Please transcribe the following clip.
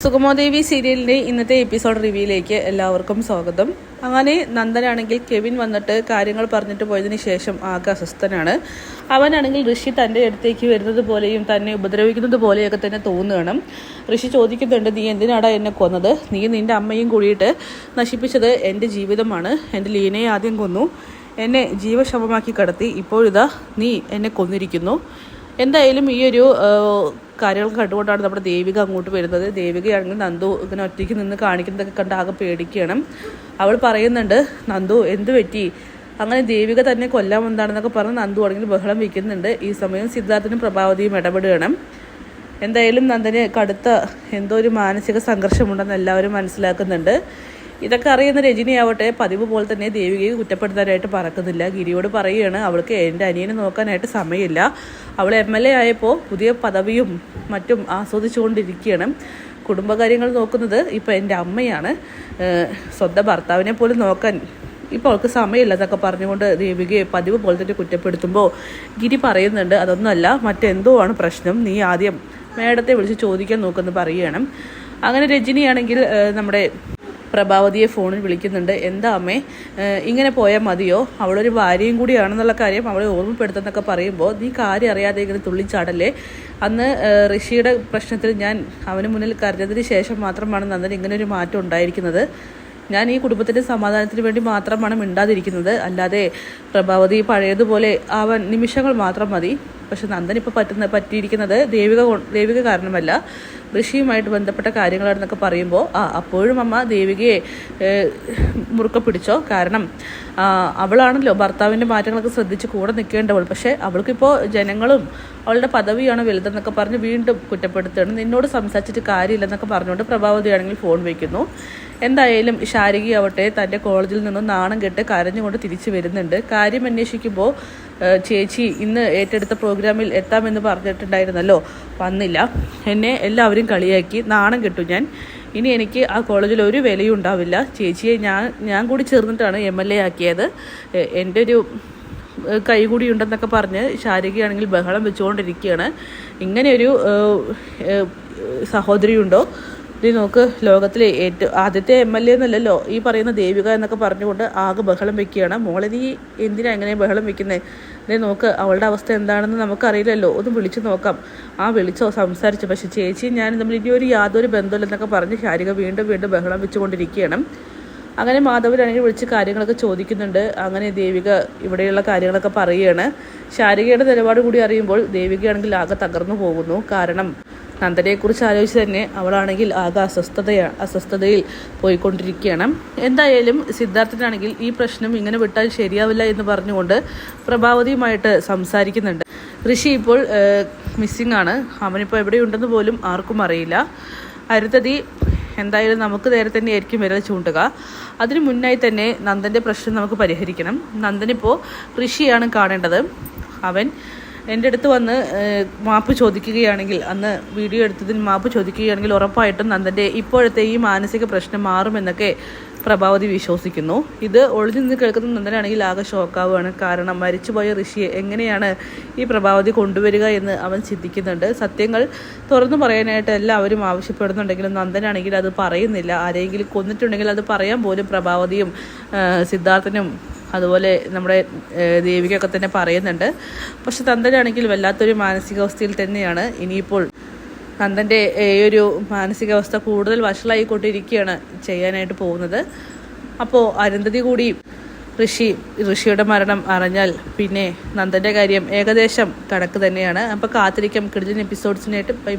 സുഗമോദേവി സീരിയലിൻ്റെ ഇന്നത്തെ എപ്പിസോഡ് റിവ്യൂയിലേക്ക് എല്ലാവർക്കും സ്വാഗതം. അങ്ങനെ നന്ദനാണെങ്കിൽ കെവിൻ വന്നിട്ട് കാര്യങ്ങൾ പറഞ്ഞിട്ട് പോയതിന് ശേഷം ആകെ അസ്വസ്ഥനാണ്. അവനാണെങ്കിൽ ഋഷി തൻ്റെ അടുത്തേക്ക് വരുന്നത് പോലെയും തന്നെ ഉപദ്രവിക്കുന്നത് പോലെയൊക്കെ തന്നെ തോന്നുകയാണ്. ഋഷി ചോദിക്കുന്നുണ്ട്, നീ എന്തിനാടാ എന്നെ കൊന്നത്? നീ നിൻ്റെ അമ്മയും കൂടിയിട്ട് നശിപ്പിച്ചത് എൻ്റെ ജീവിതമാണ്. എൻ്റെ ലീനയെ ആദ്യം കൊന്നു, എന്നെ ജീവശവമാക്കി കടത്തി, ഇപ്പോഴിതാ നീ എന്നെ കൊന്നിരിക്കുന്നു. എന്തായാലും ഈ ഒരു കാര്യങ്ങൾ കണ്ടുകൊണ്ടാണ് നമ്മുടെ ദേവിക അങ്ങോട്ട് വരുന്നത്. ദേവികയാണെങ്കിൽ നന്ദു ഇങ്ങനെ ഒറ്റയ്ക്ക് നിന്ന് കാണിക്കുന്നതൊക്കെ കണ്ട് ആകെ പേടിക്കുകയാണ്. അവൾ പറയുന്നുണ്ട്, നന്ദു എന്ത് പറ്റി? അങ്ങനെ ദേവിക തന്നെ കൊല്ലാൻ എന്താണെന്നൊക്കെ പറഞ്ഞ് നന്ദു ആണെങ്കിൽ ബഹളം വയ്ക്കുന്നുണ്ട്. ഈ സമയം സിദ്ധാർത്ഥനും പ്രഭാവതിയും ഇടപെടുകയാണ്. എന്തായാലും നന്ദന് കടുത്ത എന്തോ ഒരു മാനസിക സംഘർഷമുണ്ടെന്ന് എല്ലാവരും മനസ്സിലാക്കുന്നുണ്ട്. ഇതൊക്കെ അറിയുന്ന രജനിയാവട്ടെ പതിവ് പോലെ തന്നെ ദേവികയെ കുറ്റപ്പെടുത്താനായിട്ട് പറക്കുന്നില്ല. ഗിരിയോട് പറയുകയാണ്, അവൾക്ക് എൻ്റെ അനിയനെ നോക്കാനായിട്ട് സമയമില്ല. അവൾ MLA ആയപ്പോൾ പുതിയ പദവിയും മറ്റും ആസ്വദിച്ചുകൊണ്ടിരിക്കുകയാണ്. കുടുംബകാര്യങ്ങൾ നോക്കുന്നത് ഇപ്പോൾ എൻ്റെ അമ്മയാണ്. സ്വന്തം ഭർത്താവിനെ പോലും നോക്കാൻ ഇപ്പോൾ അവൾക്ക് സമയമില്ല എന്നൊക്കെ പറഞ്ഞുകൊണ്ട് ദേവികയെ പതിവ് പോലെ തന്നെ കുറ്റപ്പെടുത്തുമ്പോൾ ഗിരി പറയുന്നുണ്ട്, അതൊന്നുമല്ല, മറ്റെന്തോ ആണ് പ്രശ്നം. നീ ആദ്യം മേഡത്തെ വിളിച്ച് ചോദിക്കാൻ നോക്കുമെന്ന് പറയുകയാണ്. അങ്ങനെ രജനിയാണെങ്കിൽ നമ്മുടെ പ്രഭാവതിയെ ഫോണിൽ വിളിക്കുന്നുണ്ട്. എന്താ അമ്മേ, ഇങ്ങനെ പോയാൽ മതിയോ? അവളൊരു ഭാര്യയും കൂടിയാണെന്നുള്ള കാര്യം അവളെ ഓർമ്മപ്പെടുത്തുന്നൊക്കെ പറയുമ്പോൾ, നീ കാര്യം അറിയാതെ ഇങ്ങനെ തുള്ളിച്ചാടല്ലേ. അന്ന് ഋഷിയുടെ പ്രശ്നത്തിൽ ഞാൻ അവന് മുന്നിൽ കരഞ്ഞതിന് ശേഷം മാത്രമാണ് നന്ദൻ ഇങ്ങനൊരു മാറ്റം ഉണ്ടായിരിക്കുന്നത്. ഞാൻ ഈ കുടുംബത്തിൻ്റെ സമാധാനത്തിന് വേണ്ടി മാത്രമാണ് മിണ്ടാതിരിക്കുന്നത്. അല്ലാതെ പ്രഭാവതി പഴയതുപോലെ ആവാൻ നിമിഷങ്ങൾ മാത്രം മതി. പക്ഷെ നന്ദൻ ഇപ്പോൾ പറ്റിയിരിക്കുന്നത് ദേവിക കാരണമല്ല, ഋഷിയുമായിട്ട് ബന്ധപ്പെട്ട കാര്യങ്ങളാണെന്നൊക്കെ പറയുമ്പോൾ അപ്പോഴും അമ്മ ദേവികയെ മുറുക്കെ പിടിച്ചോ. കാരണം അവളാണല്ലോ ഭർത്താവിൻ്റെ മാറ്റങ്ങളൊക്കെ ശ്രദ്ധിച്ച് കൂടെ നിൽക്കേണ്ടവൾ. പക്ഷേ അവൾക്കിപ്പോൾ ജനങ്ങളും അവളുടെ പദവിയാണ് വലുതെന്നൊക്കെ പറഞ്ഞ് വീണ്ടും കുറ്റപ്പെടുത്തുകയാണ്. നിന്നോട് സംസാരിച്ചിട്ട് കാര്യമില്ലെന്നൊക്കെ പറഞ്ഞുകൊണ്ട് പ്രഭാവതിയാണെങ്കിൽ ഫോൺ വയ്ക്കുന്നു. എന്തായാലും ശാരികയാവട്ടെ തൻ്റെ കോളേജിൽ നിന്നും നാണം കെട്ട് കരഞ്ഞുകൊണ്ട് തിരിച്ചു വരുന്നുണ്ട്. കാര്യം അന്വേഷിക്കുമ്പോൾ ചേച്ചി ഇന്ന് ഏറ്റെടുത്ത പ്രോഗ്രാമിൽ എത്താമെന്ന് പറഞ്ഞിട്ടുണ്ടായിരുന്നല്ലോ, വന്നില്ല. എന്നെ എല്ലാവരും കളിയാക്കി, നാണം കെട്ടു ഞാൻ. ഇനി എനിക്ക് ആ കോളേജിൽ ഒരു വിലയും ഉണ്ടാവില്ല. ചേച്ചിയെ ഞാൻ കൂടി ചേർന്നിട്ടാണ് MLA ആക്കിയത്. എൻ്റെ ഒരു കൈ കൂടി ഉണ്ടെന്നൊക്കെ പറഞ്ഞ് ശാരികയാണെങ്കിൽ ബഹളം വെച്ചുകൊണ്ടിരിക്കുകയാണ്. ഇങ്ങനെയൊരു സഹോദരിയുണ്ടോ? ഇത് നോക്ക്, ലോകത്തിലെ ആദ്യത്തെ MLA എന്നല്ലല്ലോ ഈ പറയുന്ന ദേവിക എന്നൊക്കെ പറഞ്ഞുകൊണ്ട് ആകെ ബഹളം വെക്കുകയാണ്. മോളെ നീ എന്തിനാ എങ്ങനെ ബഹളം വെക്കുന്നത്? ഇതേ നോക്ക്, അവളുടെ അവസ്ഥ എന്താണെന്ന് നമുക്കറിയില്ലല്ലോ, ഒന്ന് വിളിച്ചു നോക്കാം. വിളിച്ചോ, സംസാരിച്ചു. പക്ഷെ ചേച്ചി ഞാൻ തമ്മിൽ ഇനി യാതൊരു ബന്ധമില്ലെന്നൊക്കെ പറഞ്ഞ് ശാരിക വീണ്ടും ബഹളം വെച്ചുകൊണ്ടിരിക്കുകയാണ്. അങ്ങനെ മാധവനാണെങ്കിൽ വിളിച്ച് കാര്യങ്ങളൊക്കെ ചോദിക്കുന്നുണ്ട്. അങ്ങനെ ദേവിക ഇവിടെയുള്ള കാര്യങ്ങളൊക്കെ പറയുകയാണ്. ശാരികയുടെ നിലപാട് കൂടി അറിയുമ്പോൾ ദേവികയാണെങ്കിൽ ആകെ തകർന്നു പോകുന്നു. കാരണം നന്ദനെക്കുറിച്ച് ആലോചിച്ച് തന്നെ അവളാണെങ്കിൽ ആകെ അസ്വസ്ഥതയിൽ പോയിക്കൊണ്ടിരിക്കുകയാണ്. എന്തായാലും സിദ്ധാർത്ഥനാണെങ്കിൽ ഈ പ്രശ്നം ഇങ്ങനെ വിട്ടാൽ ശരിയാവില്ല എന്ന് പറഞ്ഞുകൊണ്ട് പ്രഭാവതിയുമായിട്ട് സംസാരിക്കുന്നുണ്ട്. ഋഷി ഇപ്പോൾ മിസ്സിംഗ് ആണ്. അവനിപ്പോൾ എവിടെയുണ്ടെന്ന് പോലും ആർക്കും അറിയില്ല. അരുന്ധതി എന്തായാലും നമുക്ക് നേരെ തന്നെ ആയിരിക്കും വിരൽ ചൂണ്ടുക. അതിനു മുന്നായി തന്നെ നന്ദൻ്റെ പ്രശ്നം നമുക്ക് പരിഹരിക്കണം. നന്ദനിപ്പോൾ ഋഷിയാണ് കാണേണ്ടത്. അവൻ എൻ്റെ അടുത്ത് വന്ന് മാപ്പ് ചോദിക്കുകയാണെങ്കിൽ, അന്ന് വീഡിയോ എടുത്തതിന് മാപ്പ് ചോദിക്കുകയാണെങ്കിൽ ഉറപ്പായിട്ടും നന്ദൻ്റെ ഇപ്പോഴത്തെ ഈ മാനസിക പ്രശ്നം മാറുമെന്നൊക്കെ പ്രഭാവതി വിശ്വസിക്കുന്നു. ഇത് ഒളിഞ്ഞു നിന്ന് കേൾക്കുന്ന നന്ദനാണെങ്കിൽ ആകെ ഷോക്കാവുകയാണ്. കാരണം മരിച്ചുപോയ ഋഷിയെ എങ്ങനെയാണ് ഈ പ്രഭാവതി കൊണ്ടുവരിക എന്ന് അവൻ ചിന്തിക്കുന്നുണ്ട്. സത്യങ്ങൾ തുറന്നു പറയാനായിട്ട് എല്ലാവരും ആവശ്യപ്പെടുന്നുണ്ടെങ്കിലും നന്ദനാണെങ്കിൽ അത് പറയുന്നില്ല. ആരെങ്കിലും കൊന്നിട്ടുണ്ടെങ്കിൽ അത് പറയാൻ പോലും പ്രഭാവതിയും സിദ്ധാർത്ഥനും അതുപോലെ നമ്മുടെ ദേവികയൊക്കെ തന്നെ പറയുന്നുണ്ട്. പക്ഷെ നന്ദനാണെങ്കിൽ വല്ലാത്തൊരു മാനസികാവസ്ഥയിൽ തന്നെയാണ്. ഇനിയിപ്പോൾ നന്ദൻ്റെ ഈ ഒരു മാനസികാവസ്ഥ കൂടുതൽ വഷളായിക്കൊണ്ടിരിക്കുകയാണ് ചെയ്യാനായിട്ട് പോകുന്നത്. അപ്പോൾ അരുന്ധതി കൂടി ഋഷിയുടെ മരണം അറിഞ്ഞാൽ പിന്നെ നന്ദൻ്റെ കാര്യം ഏകദേശം കണക്ക് തന്നെയാണ്. അപ്പോൾ കാത്തിരിക്കാം കിടിലൻ എപ്പിസോഡ്സിനായിട്ട്. ബൈ.